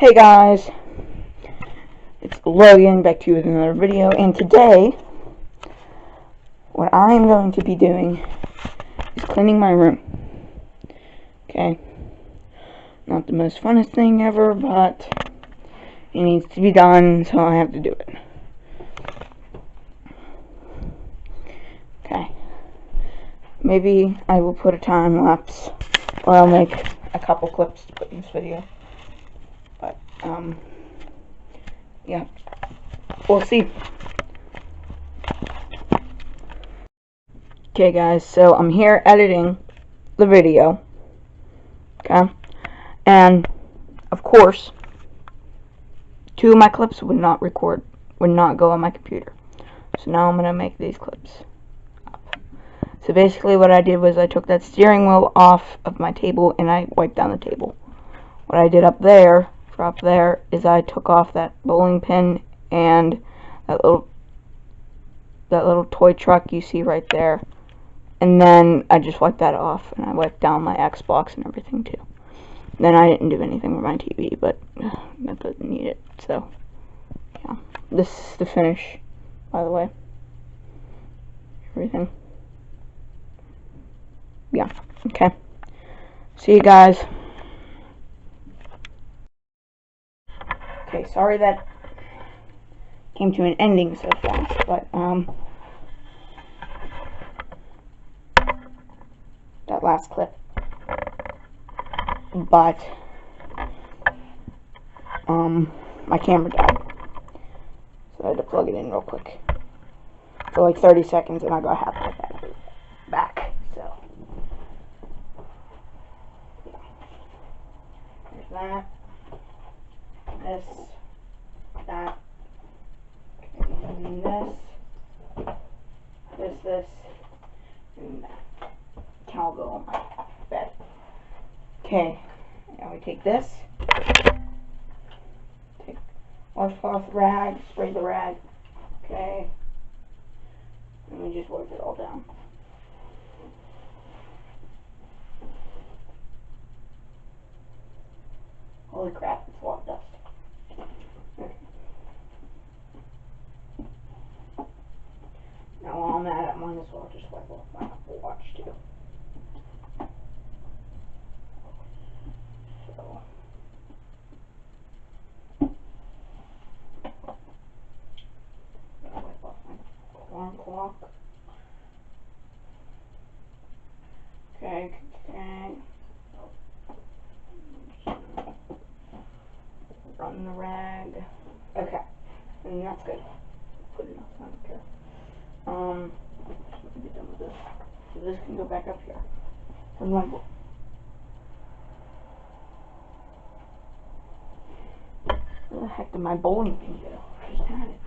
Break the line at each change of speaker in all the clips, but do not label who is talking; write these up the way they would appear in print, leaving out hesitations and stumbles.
Hey guys, it's Logan back to you with another video, and today what I am going to be doing is cleaning my room. Okay, not the most funnest thing ever, but it needs to be done, so I have to do it. Okay, maybe I will put a time lapse, or I'll make a couple clips to put in this video. But, yeah, we'll see. Okay guys, so I'm here editing the video, okay, and of course, two of my clips would not go on my computer, so now I'm going to make these clips up. So basically what I did was I took that steering wheel off of my table and I wiped down the table. What I did up there is I took off that bowling pin and that little toy truck you see right there, and then I just wiped that off, and I wiped down my Xbox and everything too. Then I didn't do anything with my TV, but that doesn't need it. So yeah, this is the finish, by the way. Everything. Yeah. Okay. See you guys. Okay, sorry that came to an ending so fast, but that last clip. But my camera died, so I had to plug it in real quick for like 30 seconds, and I got half my battery back. So yeah. There's that. This, that, and this, and that. I'll go on my bed. Okay, now we take this, take washcloth rag, spray the rag, okay, and we just wipe it all down. Holy crap, it's a lot of dust. Okay. Now while I'm at it, I might as well just wipe off my Apple Watch too. So, wipe off my alarm clock. Okay. Run the rag. Okay, and that's good. Good enough. I don't care. Be done with this. So this can go back up here. And my book. Where the heck did my bowling pin go? I just had it.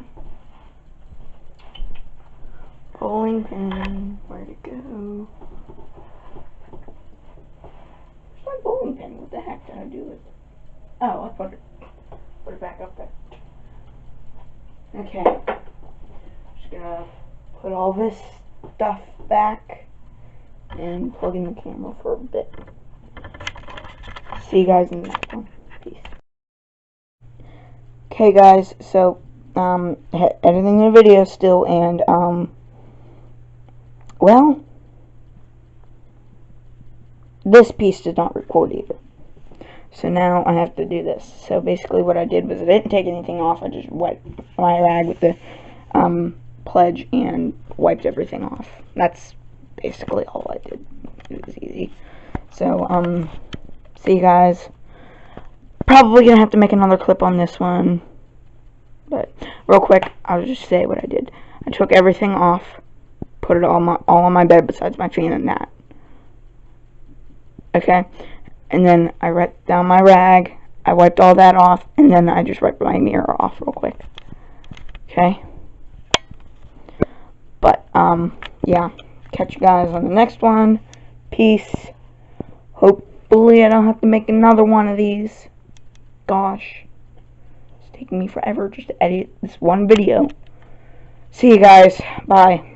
Bowling pin. Where'd it go? Where's my bowling pin? What the heck did I do with it? Oh, I put it back up there. Okay. Just gonna put all this stuff back and plug in the camera for a bit. See you guys in the next one. Peace. Okay guys, so editing the video still, and well, this piece did not record either. So now I have to do this. So basically what I did was I didn't take anything off. I just wiped my rag with the pledge and wiped everything off. That's basically all I did. It was easy. So, see you guys. Probably gonna have to make another clip on this one. But real quick, I'll just say what I did. I took everything off, put it all on my bed besides my fan and mat. Okay? And then I wiped down my rag, I wiped all that off, and then I just wiped my mirror off real quick. Okay? But, yeah. Catch you guys on the next one. Peace. Hopefully I don't have to make another one of these. Gosh. It's taking me forever just to edit this one video. See you guys. Bye.